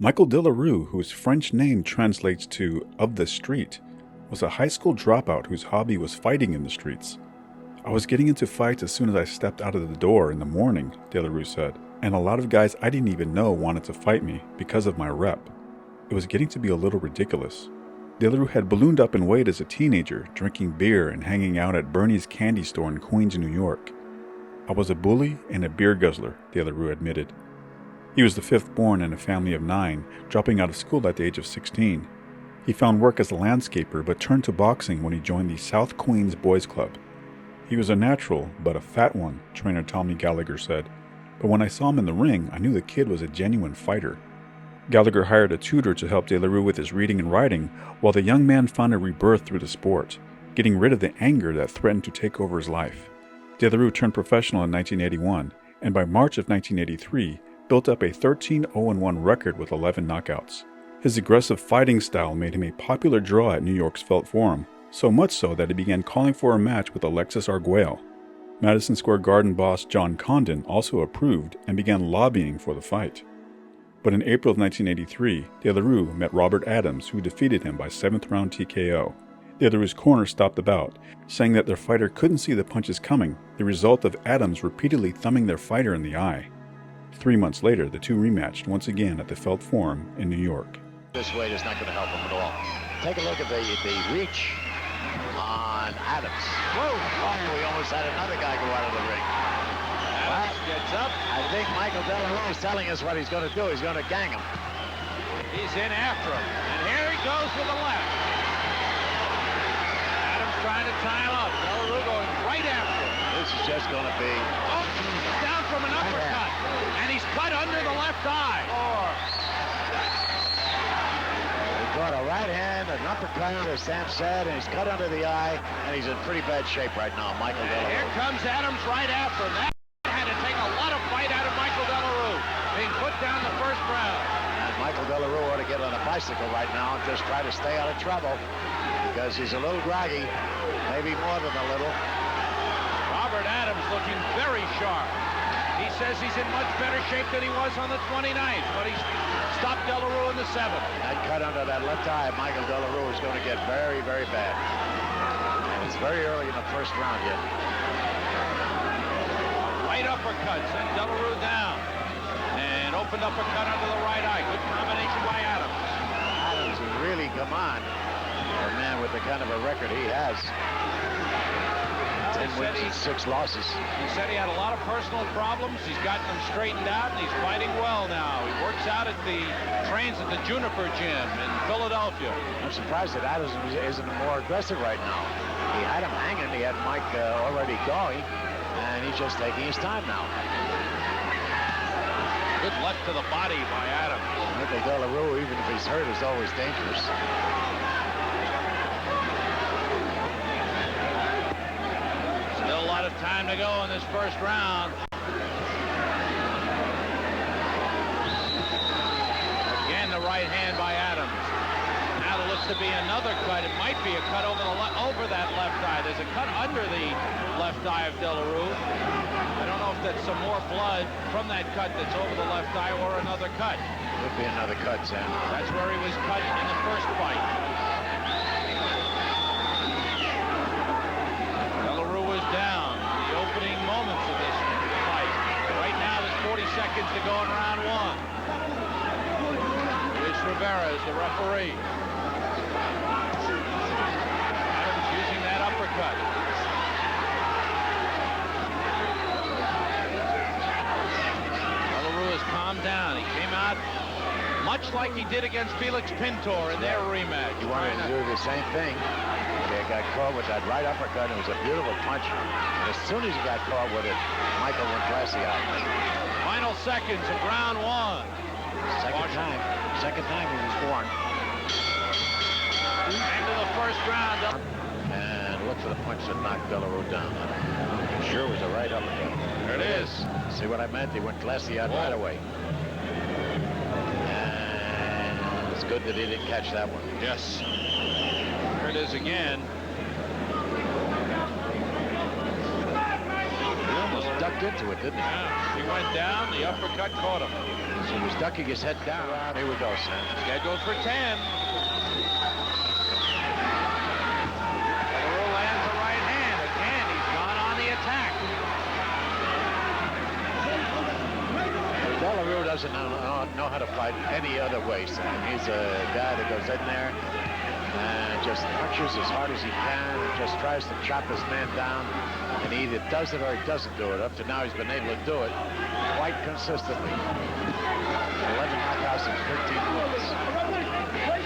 Michael De La Rue, whose French name translates to "of the street," was a high school dropout whose hobby was fighting in the streets. "I was getting into fights as soon as I stepped out of the door in the morning," De La Rue said, "and a lot of guys I didn't even know wanted to fight me because of my rep. It was getting to be a little ridiculous." De La Rue had ballooned up in weight as a teenager, drinking beer and hanging out at Bernie's candy store in Queens, New York. "I was a bully and a beer guzzler," De La Rue admitted. He was the fifth born in a family of 9, dropping out of school at the age of 16. He found work as a landscaper but turned to boxing when he joined the South Queens Boys Club. "He was a natural, but a fat one," trainer Tommy Gallagher said. "But when I saw him in the ring, I knew the kid was a genuine fighter." Gallagher hired a tutor to help De La Rue with his reading and writing, while the young man found a rebirth through the sport, getting rid of the anger that threatened to take over his life. De La Rue turned professional in 1981, and by March of 1983, built up a 13-0-1 record with 11 knockouts. His aggressive fighting style made him a popular draw at New York's Felt Forum, so much so that he began calling for a match with Alexis Arguello. Madison Square Garden boss John Condon also approved and began lobbying for the fight. But in April of 1983, De La Rue met Robert Adams, who defeated him by 7th round TKO. De La Rue's corner stopped the bout, saying that their fighter couldn't see the punches coming, the result of Adams repeatedly thumbing their fighter in the eye. 3 months later, the two rematched once again at the Felt Forum in New York. This weight is not going to help him at all. Take a look at the reach on Adams. Whoa! Oh, we almost had another guy go out of the ring. Adams gets up. I think Michael De La Rue is telling us what he's going to do. He's going to gang him. He's in after him. And here he goes with the left. Adams trying to tie him up. De La Rue going right after him. This is just going to be... Oh, down from an uppercut. And he's cut under the left eye. He caught a right hand, an uppercut, as Sam said, and he's cut under the eye, and he's in pretty bad shape right now, Michael De La Rue. Here comes Adams right after him. That had to take a lot of fight out of Michael De La Rue. Being put down the first round. And Michael De La Rue ought to get on a bicycle right now and just try to stay out of trouble, because he's a little groggy, maybe more than a little. Robert Adams looking very sharp. He says he's in much better shape than he was on the 29th, but he's stopped De La Rue in the 7th. That cut under that left eye, Michael De La Rue is going to get very, very bad. And it's very early in the first round yet. Right uppercut sent De La Rue down. And opened uppercut under the right eye. Good combination by Adams. Adams has really come on. A man with the kind of a record he has. 10 wins and 6 losses. He said he had a lot of personal problems. He's gotten them straightened out, and he's fighting well now. He works out at trains at the Juniper Gym in Philadelphia. I'm surprised that Adams isn't more aggressive right now. He had him hanging. He had Mike already going, and he's just taking his time now. Good left to the body by Adams. Michael De La Rue, even if he's hurt, is always dangerous. Still a lot of time to go in this first round. Again, the right hand by Adams. Now there looks to be another cut. It might be a cut over that left eye. There's a cut under the left eye of De La Rue. I don't know if that's some more blood from that cut that's over the left eye or another cut. Could be another cut, Sam. That's where he was cut in the first fight. De La Rue was down in the opening moments of this fight. Right now, there's 40 seconds to go in round 1. Luis Rivera is the referee. Adams using that uppercut. De La Rue has calmed down. He came out much like he did against Felix Pintor in their rematch. He wanted to do the same thing. They got caught with that right uppercut. It was a beautiful punch. And as soon as he got caught with it, Michael went classy out. Final seconds of round 1. Second time he was born. End of the first round. And look for the punch that knocked De La Rue down. Sure was a right uppercut. There it is. See what I meant? He went classy out right away. And it's good that he didn't catch that one. Yes. Here it is again. He almost ducked ducked into it, didn't he? Yeah, he went down. The uppercut caught him. So he was ducking his head down. Here we go, Sam. Scheduled for 10. De La Rue lands a right hand. Again, he's gone on the attack. De La Rue doesn't know how to fight any other way, Sam. He's a guy that goes in there and just punches as hard as he can and just tries to chop his man down. And he either does it or he doesn't do it. Up to now, he's been able to do it quite consistently. 11 knockouts in 13 minutes.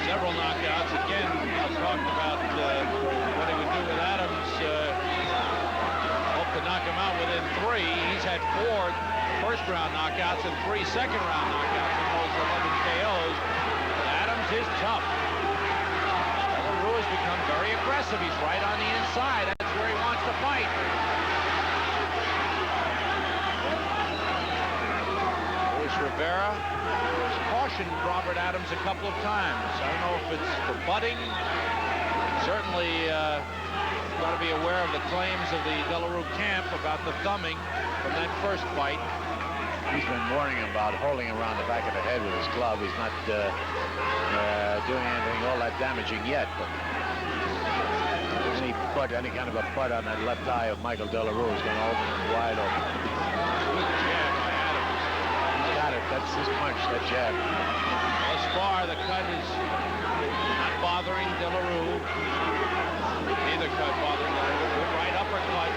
Several knockouts. Again, I talked about what he would do with Adams. Hope to knock him out within 3. He's had 4 first-round knockouts and 3 second-round knockouts in those 11 KOs. But Adams is tough. De La Rue has become very aggressive. He's right on the inside. That's where he wants to fight. Rivera has cautioned Robert Adams a couple of times. I don't know if it's for butting. Certainly got to be aware of the claims of the De La Rue camp about the thumbing from that first fight. He's been warning him about holding around the back of the head with his glove. He's not doing anything all that damaging yet. But any kind of a butt on that left eye of Michael De La Rue is going to open him wide open. Good jab by Adams. Got it. That's his punch, that jab. Thus far, the cut is not bothering De La Rue. Neither cut bothering De La Rue. Good right uppercut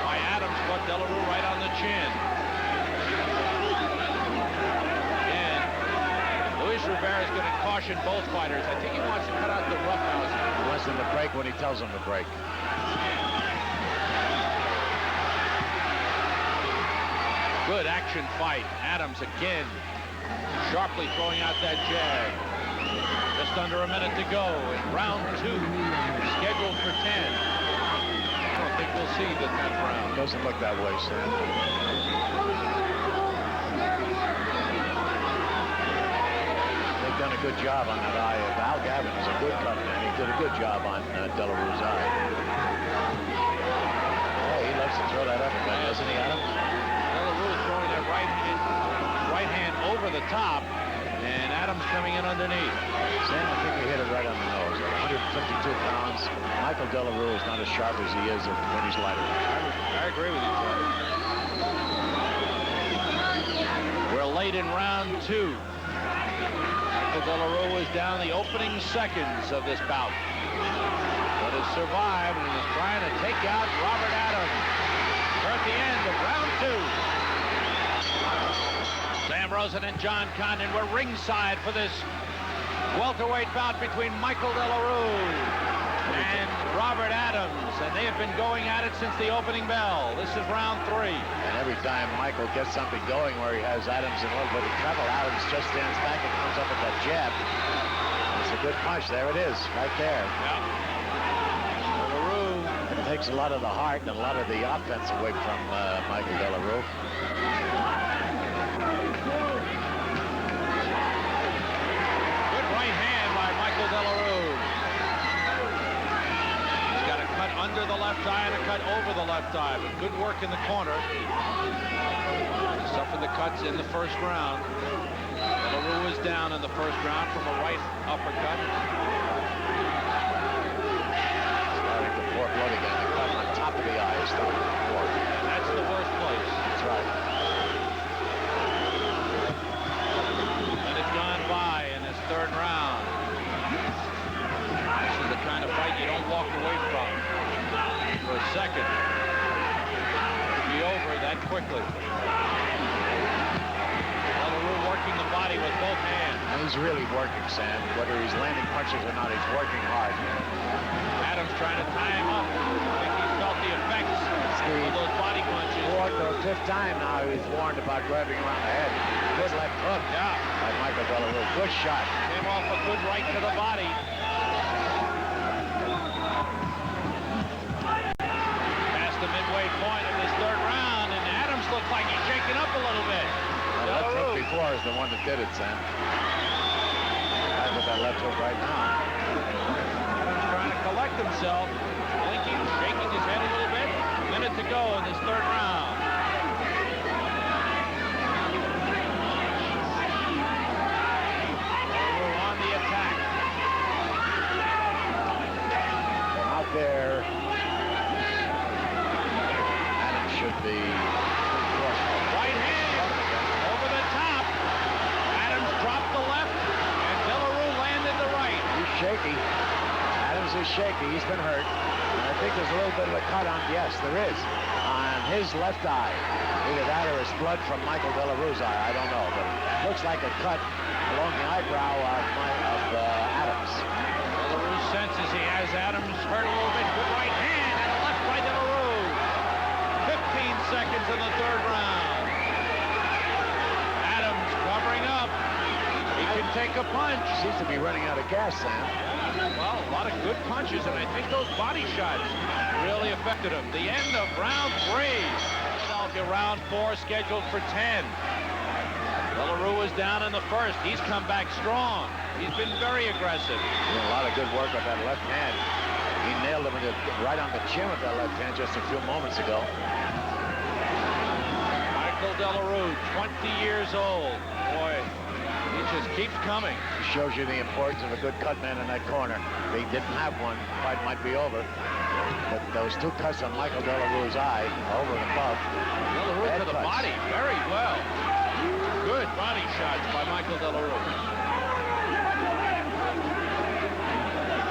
by Adams, but De La Rue right on the chin. And Luis Rivera is going to caution both fighters. I think he wants to cut out the roughhouse. He wants them to break when he tells them to break. Good action fight. Adams again sharply throwing out that jab. Just under a minute to go in round 2, scheduled for 10. I don't think we'll see the 10th round. Doesn't look that way, Sam. They've done a good job on that eye. Al Gavin is a good cut man. He did a good job on De La Rue's eye. Oh, he loves to throw that uppercut, doesn't he, Adam? De La Rue throwing that right hand over the top, and Adams coming in underneath. Sam, I think he hit it right on the nose. 152 pounds. Michael De La Rue is not as sharp as he is when he's lighter. I agree with you, Charlie. We're late in round 2. Michael De La Rue is down the opening seconds of this bout, but has survived and is trying to take out Robert Adams. We're at the end of round 2. Sam Rosen and John Condon were ringside for this welterweight bout between Michael De La Rue and Robert Adams, and they have been going at it since the opening bell. This is round 3. And every time Michael gets something going where he has Adams in a little bit of trouble, Adams just stands back and comes up with that jab. It's a good punch. There it is, right there. Yeah. De La Rue. It takes a lot of the heart and a lot of the offense away from Michael De La Rue. Good right hand by Michael De La Rue. He's got a cut under the left eye and a cut over the left eye, but good work in the corner. He suffered the cuts in the first round. De La Rue is down in the first round from a right uppercut. Starting to pour blood again. The cut on top of the eye is starting to pour. And that's the worst place. That's right. Minute gone by in this third round. This is the kind of fight you don't walk away from for a second. It'll be over that quickly. De La Rue working the body with both hands. He's really working, Sam. Whether he's landing punches or not, he's working hard. Adams trying to tie him up. I think he's felt the effects of those body punches. Fourth or fifth time now he's warned about grabbing around the head. Good left hook. Yeah. By Michael De La Rue. Good shot. Came off a good right to the body. Past the midway point of this third round, and Adams looks like he's shaking up a little bit. That left hook before is the one that did it, Sam. I with that left hook right now. Adams trying to collect himself, blinking, shaking his head a little bit. Minute to go in this third round. shaky. Adams is shaky. He's been hurt. And I think there's a little bit of a cut on, yes, there is, on his left eye. Either that or it's blood from Michael De La Rue's eye. I don't know, but it looks like a cut along the eyebrow of Adams. De La Rue senses he has Adams hurt a little bit. Good right hand and a left by De La Rue. 15 seconds in the third round. Adams covering up. He can take a punch. Seems to be running out of gas, Sam. Well, a lot of good punches, and I think those body shots really affected him. The end of round 3. Philadelphia round 4 scheduled for 10. De La Rue is down in the first. He's come back strong. He's been very aggressive. Doing a lot of good work with that left hand. He nailed him right on the chin with that left hand just a few moments ago. Michael De La Rue, 20 years old. Boy, he just keeps coming. It shows you the importance of a good cut man in that corner. If he didn't have one, the fight might be over. But those 2 cuts on Michael De La Rue's eye, over and above. De La Rue to the body, very well. Good body shots by Michael De La Rue.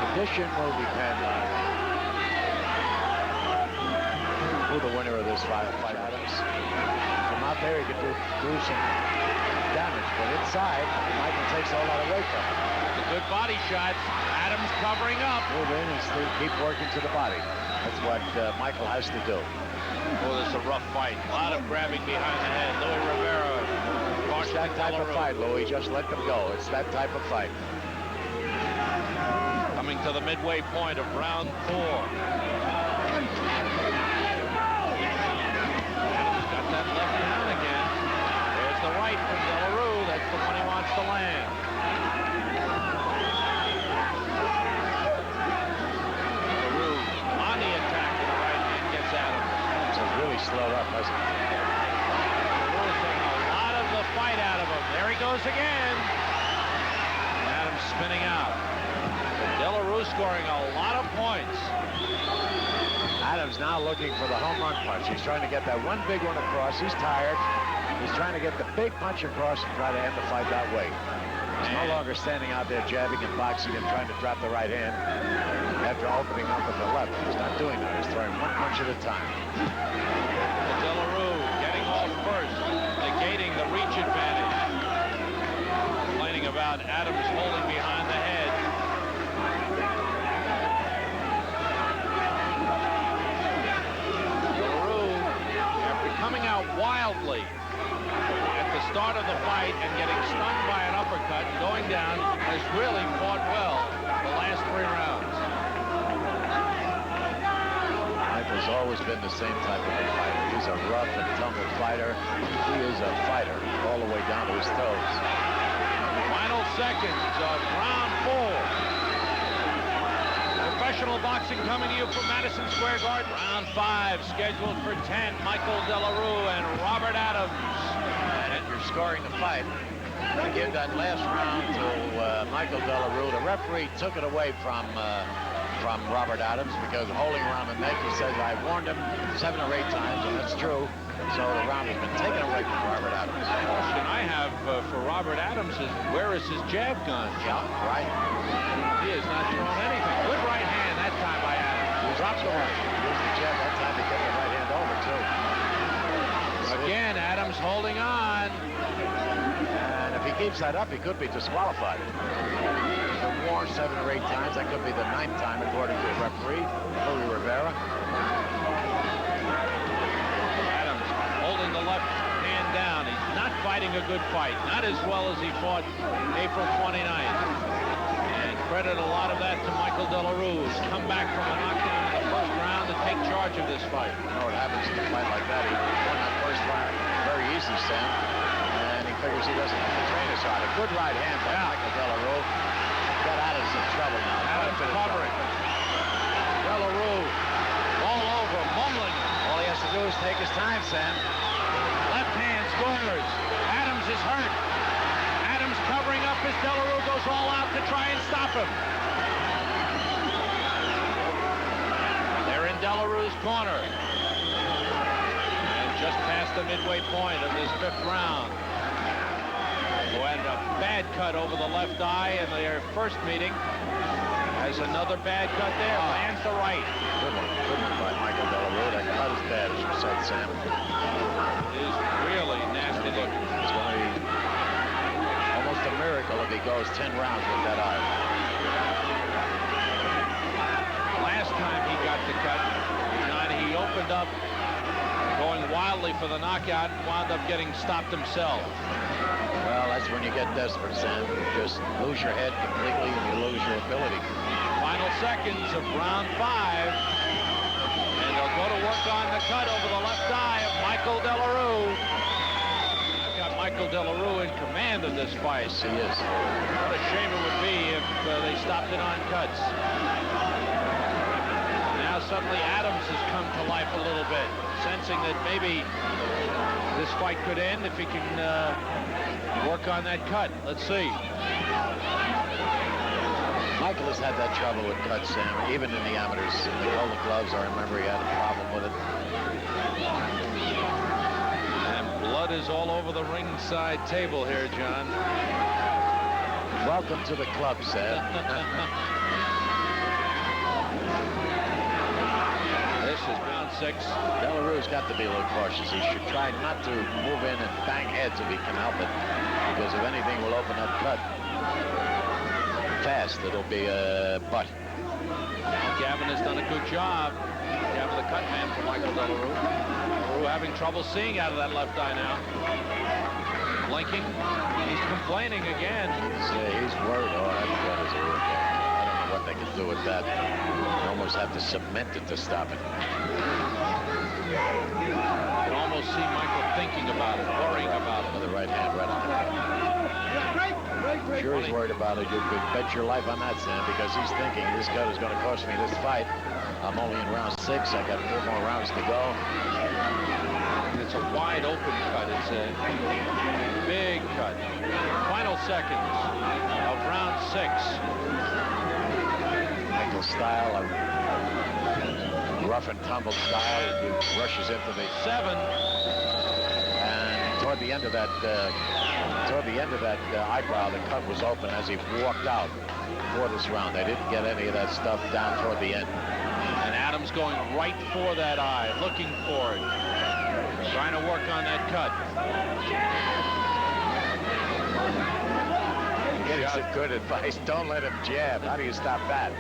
Condition will depend on who the winner of this fight, Adams. From out there, he could do some damage, but inside, Michael takes a whole lot away from him. The good body shots. Adams covering up. Move in and still keep working to the body. That's what Michael has to do. Oh, this is a rough fight. A lot of grabbing behind the head. Louis Rivera. It's that type of fight, Louis. Just let them go. It's that type of fight. Coming to the midway point of round 4. Adams got that left down again. There's the right from De La Rue. That's the one he wants to land. De La Rue on the attack with the right hand gets Adams. So it's really slowed up, hasn't it? De La Rue taking a lot of the fight out of him. There he goes again. Adams spinning out. De La Rue scoring a lot of points. Adams now looking for the home run punch. He's trying to get that one big one across. He's tired. He's trying to get the big punch across and try to end the fight that way. He's no longer standing out there jabbing and boxing and trying to drop the right hand after opening up with the left. He's not doing that. He's throwing one punch at a time. De La Rue getting off first, negating the reach advantage. Complaining about Adams holding behind the head. Coming out wildly at the start of the fight and getting stunned by an uppercut and going down, has really fought well the last 3 rounds. Michael's always been the same type of a fighter. He's a rough and tumble fighter. He is a fighter all the way down to his toes. Final seconds of round 4. Professional boxing coming to you from Madison Square Garden. Round 5 scheduled for 10. Michael De La Rue and Robert Adams. And you're scoring the fight. To give that last round to Michael De La Rue. The referee took it away from Robert Adams because holding around the neck, he says, I warned him 7 or 8 times, and that's true. So the round has been taken away from Robert Adams. The question I have for Robert Adams is, where is his jab gun? Yeah, right. He has not thrown anything. Good right hand that time by Adams. Drops the right. Used the jab that time to get the right hand over, too. Again, Adams holding on. And if he keeps that up, he could be disqualified. He's been warned 7 or 8 times. That could be the 9th time, according to the referee, Louis Rivera. Adams holding the left hand down. He's not fighting a good fight. Not as well as he fought April 29th. And credit a lot of that to Michael De La Rue, who's come back from a knockdown in the first round to take charge of this fight. You know what happens in a fight like that? He won that first round very easy, Sam. And he figures he doesn't have to train as hard. A good right hand by Michael De La Rue. Got Adams in trouble now. Adams covering. De La Rue all over, mumbling. All he has to do is take his time, Sam. Left hand scores. Adams is hurt. Adams covering up as De La Rue goes all out to try and stop him. They're in De La Rue's corner. And just past the midway point of this 5th round. who had a bad cut over the left eye in their first meeting, has another bad cut there. Lands the right. Good one by Michael De La Rue. That cut is bad, as you said, Sam. It is really nasty looking. It's going to be almost a miracle if he goes 10 rounds with that eye. Last time he got the cut, John, he opened up going wildly for the knockout and wound up getting stopped himself. Well, that's when you get desperate, Sam. You just lose your head completely and you lose your ability. Final seconds of round 5. And they'll go to work on the cut over the left eye of Michael De La Rue. I've got Michael De La Rue in command of this fight. Yes, he is. What a shame it would be if they stopped it on cuts. Now suddenly Adams has come to life a little bit, sensing that maybe this fight could end if he can work on that cut. Let's see. Michael has had that trouble with cuts, Sam, even in the amateurs. In the Golden Gloves, I remember he had a problem with it. And blood is all over the ringside table here, John. Welcome to the club, Sam. This is round 6. De La Rue's got to be a little cautious. He should try not to move in and bang heads if he can help it, because if anything will open up cut fast, it'll be a butt. Gavin has done a good job. Gavin, the cut man for Michael De La Rue. De La Rue having trouble seeing out of that left eye now. Blinking. He's complaining again. He's worried. Oh, that cut is a real cut. I don't know what they can do with that. They almost have to cement it to stop it. You can almost see Michael thinking about it, worrying about it. With the right hand right on it. Sure he's worried about it. You could bet your life on that, Sam, because he's thinking this cut is going to cost me this fight. I'm only in round 6. I got 4 more rounds to go. It's a wide open cut. It's a big cut. Final seconds of round 6. Michael's style, a rough and tumble style. He rushes into the 7. And toward the end of that eyebrow, the cut was open as he walked out for this round. They didn't get any of that stuff down toward the end. And Adams going right for that eye, looking for it, trying to work on that cut. Getting some good advice. Don't let him jab. How do you stop that?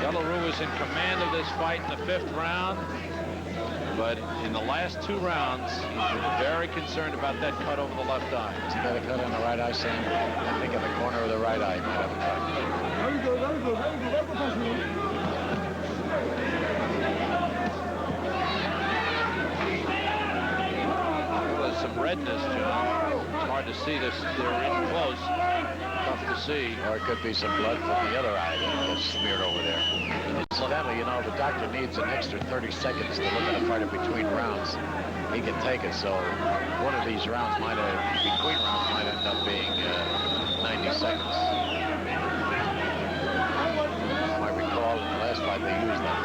De La Rue is in command of this fight in the 5th round. But in the last 2 rounds, he's been very concerned about that cut over the left eye. Has he got a cut on the right eye, Sam? I think in the corner of the right eye he might have a cut. There's some redness, John. It's hard to see this. They're in close. Tough to see. Or it could be some blood from the other eye that gets smeared over there. Incidentally, you know, the doctor needs an extra 30 seconds to look at a fighter between rounds. He can take it, so one of these rounds between rounds might end up being 90 seconds. I recall in the last fight they used that.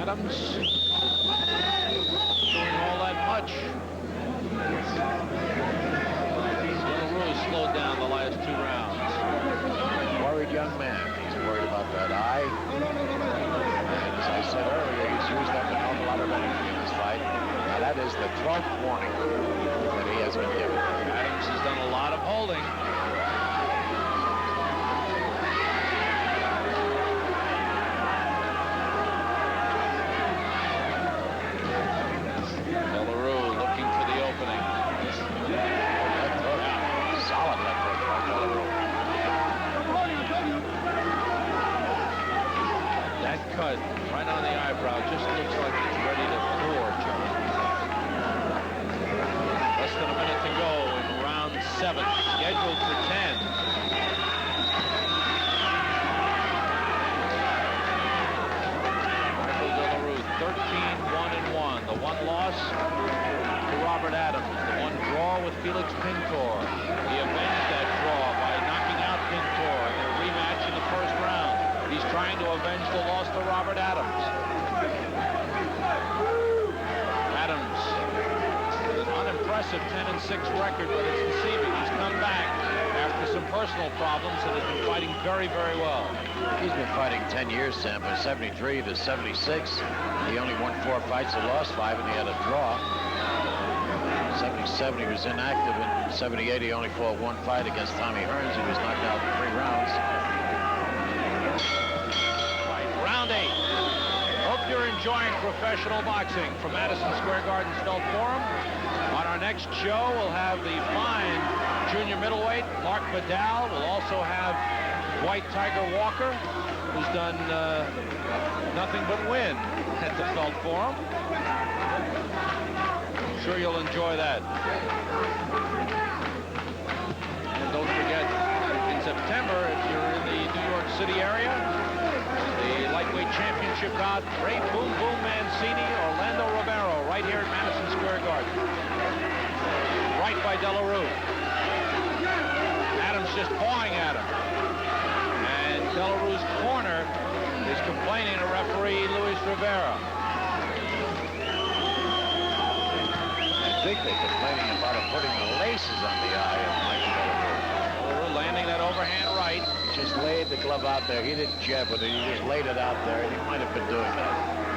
Adams doing all that much. De La Rue slowed down the last 2 rounds. Worried young man. He's worried about that eye. And as I said earlier, he's used up an awful lot of energy in this fight. Now that is the 12th warning that he has been given. Adams has done a lot of holding. De La Rue looking for the opening. Solid left hook by De La Rue. That cut right on the eyebrow just looks like it's ready to pour, John. Less than a minute to go in round 7, scheduled for 10. Michael De La Rue, 13-1-1. The 1 loss to Robert Adams. The 1 draw with Felix Pintor. He avenged that draw by knocking out Pintor in their rematch in the 1st round. He's trying to avenge the loss to Robert Adams. Adams with an unimpressive impressive 10-6 record, but it's deceiving. He's come back after some personal problems and has been fighting very, very well. He's been fighting 10 years, Sam, from 73 to 76. He only won 4 fights and lost 5, and he had a draw. 77, he was inactive. In 78, he only fought 1 fight against Tommy Hearns. He was knocked out in 3 rounds. Right, round 8. Hope you're enjoying professional boxing from Madison Square Garden Felt Forum. On our next show, we'll have the fine junior middleweight Mark Vidal. We'll also have White Tiger Walker, who's done nothing but win at the Felt Forum. I'm sure you'll enjoy that. And don't forget, in September, if you're in the New York City area, the lightweight championship bout, Ray Boom Boom Mancini, Orlando Romero, right here at Madison Square Garden. Right by De La Rue. Adams just pawing at him. And De La Rue's corner is complaining to referee Luis Rivera. I think they're complaining about him putting the laces on the eye of Michael De La Rue. De La Rue landing that overhand right. He just laid the glove out there. He didn't jab with it. He just laid it out there. He might have been doing that.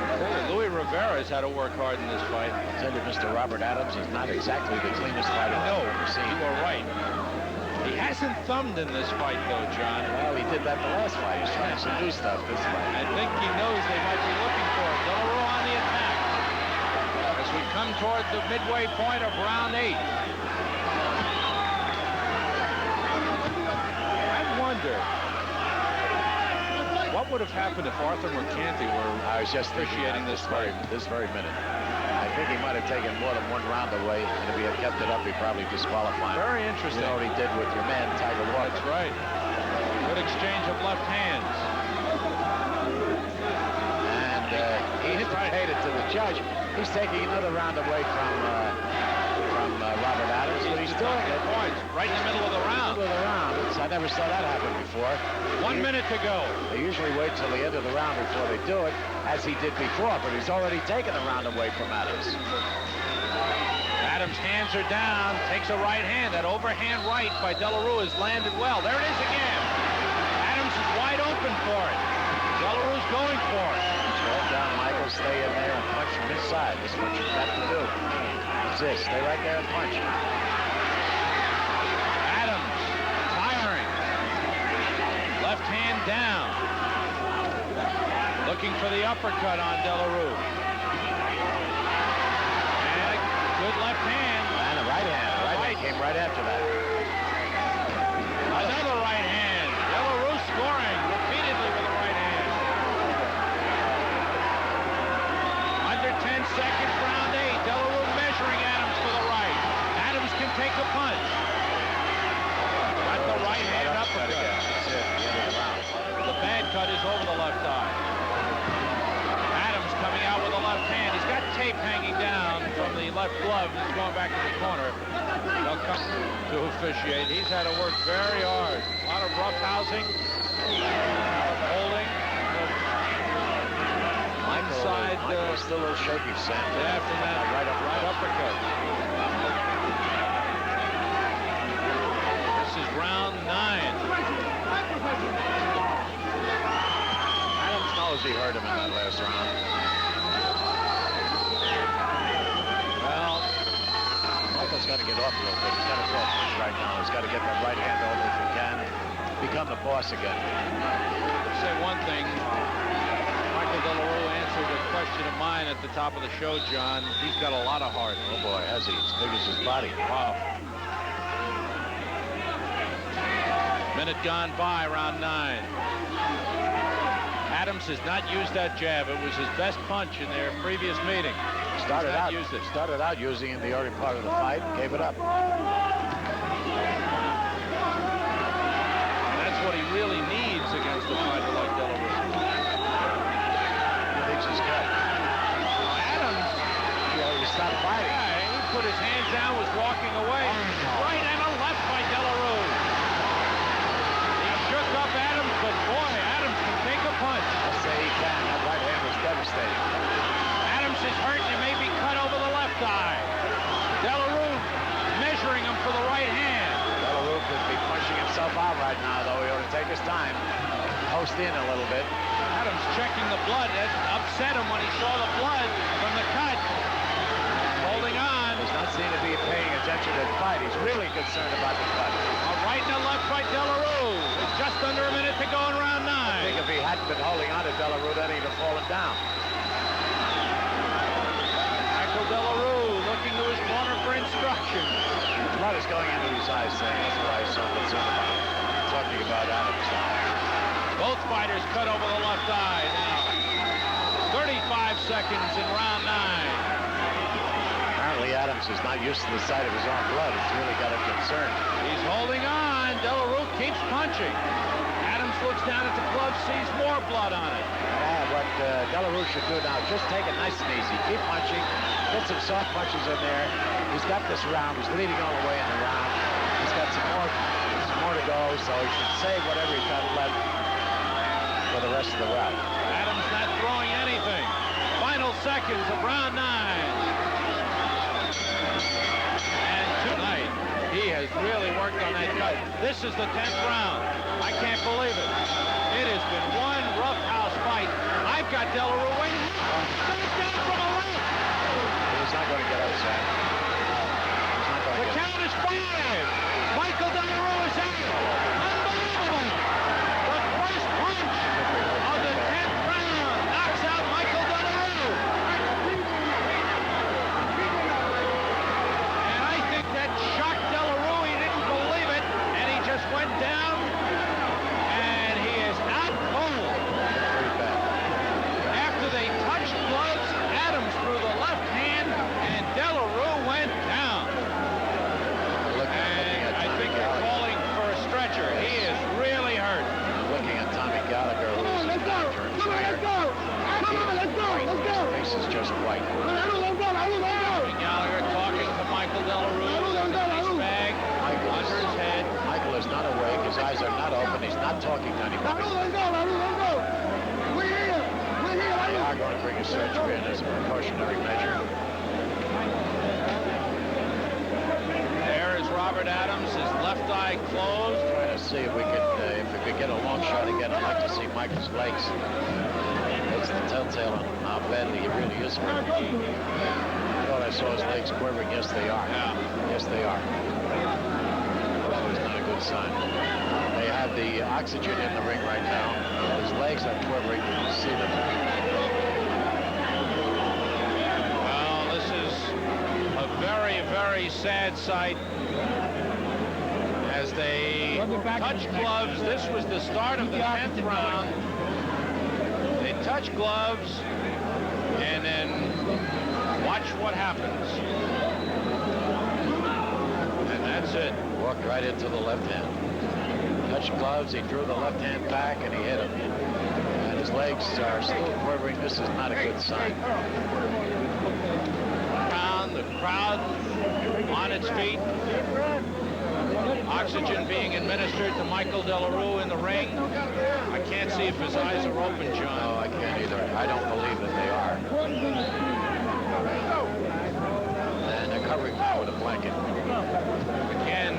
Louis Rivera has had to work hard in this fight. I'll tell you, Mr. Robert Adams is not exactly the cleanest fighter I've ever seen. You are right. He hasn't thumbed in this fight, though, John. Well, he did that the last fight. He's trying to do stuff this fight. I think he knows they might be looking for it. De La Rue on the attack. As we come toward the midway point of round 8. I wonder what would have happened if Arthur Mercanti were officiating this fight. This very minute. I think he might have taken more than 1 round away, and if he had kept it up, he'd probably disqualify him. Very interesting. You know what he did with your man, Tiger Walker. That's right. Good exchange of left hands. And he indicated to the judge he's taking another round away from Robert Adams, but he's doing it. Points right in the middle of the round. I never saw that happen before. 1 minute to go. They usually wait till the end of the round before they do it, as he did before, but he's already taken a round away from Adams. Adams' hands are down, takes a right hand. That overhand right by De La Rue has landed well. There it is again. Adams is wide open for it. De La Rue's going for it. Hold down, Michael. Stay in there and punch from inside. That's what you've got to do. That's it. Stay right there and punch. Adams, tiring. Left hand down. Looking for the uppercut on De La Rue. And a good left hand. And a right hand. The right hand came right after that. Another right hand. De La Rue scoring repeatedly with a right hand. Under 10 seconds, round 8. De La Rue measuring Adams for the right. Adams can take a punch. Got the right hand uppercut. That's it. The end of the round. The bad cut is over the left eye. Adams coming out with a left hand. He's got tape hanging down from the left glove. He's going back to the corner. They'll come to officiate. He's had to work very hard. A lot of rough housing, a lot of holding. Michael's still a little shaky, Sam. Yeah, from that right uppercut. This is round 9. Adams knows he hurt him in that last round. Well, Michael's got to get off a little bit. He's got to throw a punch right now. He's got to get that right hand over if he can. Become the boss again. I'll say one thing. Michael De La Rue answered a question of mine at the top of the show, John. He's got a lot of heart. Oh boy, has he? As big as his body. Wow. Minute gone by, round 9. Adams has not used that jab. It was his best punch in their previous meeting. Started out using it in the early part of the fight, gave it up. And that's what he really needs against a fighter like De La Rue. He thinks he's cut. Adams, He stopped fighting. yeah, he put his hands down, was walking away. Right and a left by De La Rue. He shook up Adams, but boy, Adams can take a punch. I'll say he can. That right hand was devastating. Adams is hurt and it may be cut over the left eye. De La Rue almost in a little bit. Adams checking the blood. That upset him when he saw the blood from the cut. Holding on. Does not seem to be paying attention to the fight. He's really concerned about the cut. A right and a left by De La Rue. With just under a minute to go in round 9. I think if he hadn't been holding on to De La Rue, then he'd have fallen down. Michael De La Rue looking to his corner for instruction. Blood is going into his eyes, saying that's what I was so concerned about. Talking about Adams. Both fighters cut over the left eye now. 35 seconds in round 9. Apparently Adams is not used to the sight of his own blood. It's really got him concerned. He's holding on. De La Rue keeps punching. Adams looks down at the glove, sees more blood on it. What De La Rue should do now, just take it nice and easy. Keep punching. Get some soft punches in there. He's got this round. He's leading all the way in the round. He's got some more to go, so he should save whatever he's got left for the rest of the round. Adams not throwing anything. Final seconds of round 9. And tonight, he has really worked on that cut. This is the 10th round. I can't believe it. It has been one roughhouse fight. I've got De La Rue waiting. Down from a left. He's not going to get upset. The count is 5. Michael De La Rue is out. Unbelievable. The first punch of the 10th round knocks out Michael De La Rue. And I think that shocked De La Rue. He didn't believe it, and he just went down, and he is out cold. After they touched gloves, Adams threw the left hand, and De La Rue went down. And I think they're calling for a stretcher. He is really hurt. Looking at Tommy Gallagher, who's Let's go! Come on, let's go! Come on, let's go! Let's go! his face is just white. Tommy Gallagher talking to Michael De La Rue. His bag under his head. Michael is not awake. His eyes are not open. He's not talking to anybody. They are going to bring a stretcher in as a precautionary measure. There is Robert Adams, his left eye closed. Trying to see if we could get a long shot again. I'd like to see Michael's legs. It's the telltale on how badly he really is hurt. I thought I saw his legs quivering. Yes, they are. Yeah. Yes, they are. That is not a good sign. They have the oxygen in the ring right now. His legs are quivering. You can see them. Well, this is a very, very sad sight as they touch gloves. This was the start of the 10th round. They touch gloves, and then watch what happens. And that's it. Walked right into the left hand. Touched gloves, he drew the left hand back, and he hit him. And his legs are still quivering. This is not a good sign. The crowd on its feet. Oxygen being administered to Michael De La Rue in the ring. I can't see if his eyes are open, John. No, I can't either. I don't believe that they are. And they're covering him with a blanket. Again,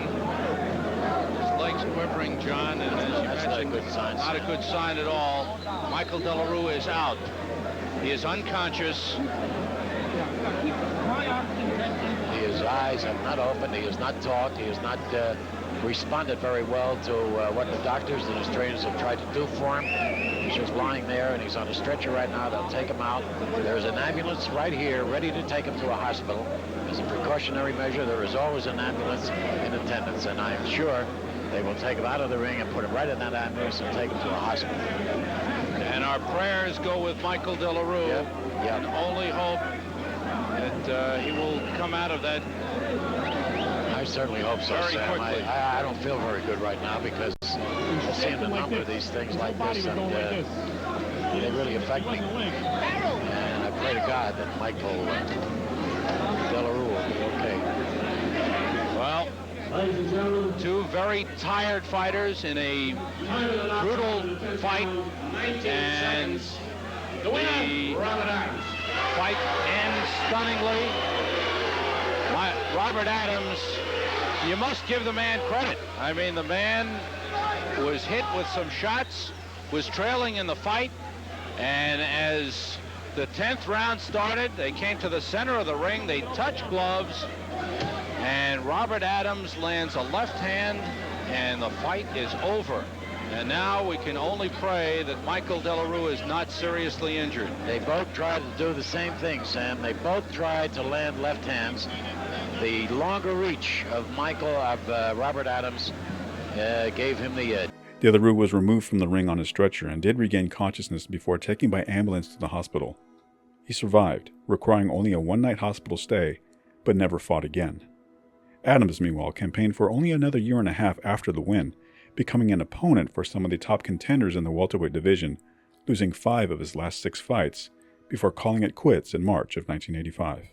his legs quivering, John, and as you That's not a mentioned, good sign. not a good sign at all. Michael De La Rue is out. He is unconscious. His eyes have not opened. He has not talked. He has not responded very well to what the doctors and his trainers have tried to do for him. He's just lying there, and he's on a stretcher right now. They'll take him out. There's an ambulance right here ready to take him to a hospital. As a precautionary measure, there is always an ambulance in attendance, and I am sure they will take him out of the ring and put him right in that ambulance and take him to a hospital. And our prayers go with Michael De La Rue. Yep. And only hope that he will come out of that. I certainly hope so, Very Sam. quickly. I don't feel very good right now because I've seen a number of these things like this, and they really affect me. And I pray to God that Michael De La Rue will be okay. Well, two very tired fighters in a brutal fight, and the fight ends stunningly. Robert Adams, you must give the man credit. I mean, the man was hit with some shots, was trailing in the fight, and as the 10th round started, they came to the center of the ring, they touched gloves, and Robert Adams lands a left hand, and the fight is over. And now we can only pray that Michael De La Rue is not seriously injured. They both tried to do the same thing, Sam. They both tried to land left hands. The longer reach of Robert Adams gave him the edge. De La Rue was removed from the ring on a stretcher and did regain consciousness before taken by ambulance to the hospital. He survived, requiring only a one-night hospital stay, but never fought again. Adams, meanwhile, campaigned for only another year and a half after the win, becoming an opponent for some of the top contenders in the welterweight division, losing 5 of his last 6 fights, before calling it quits in March of 1985.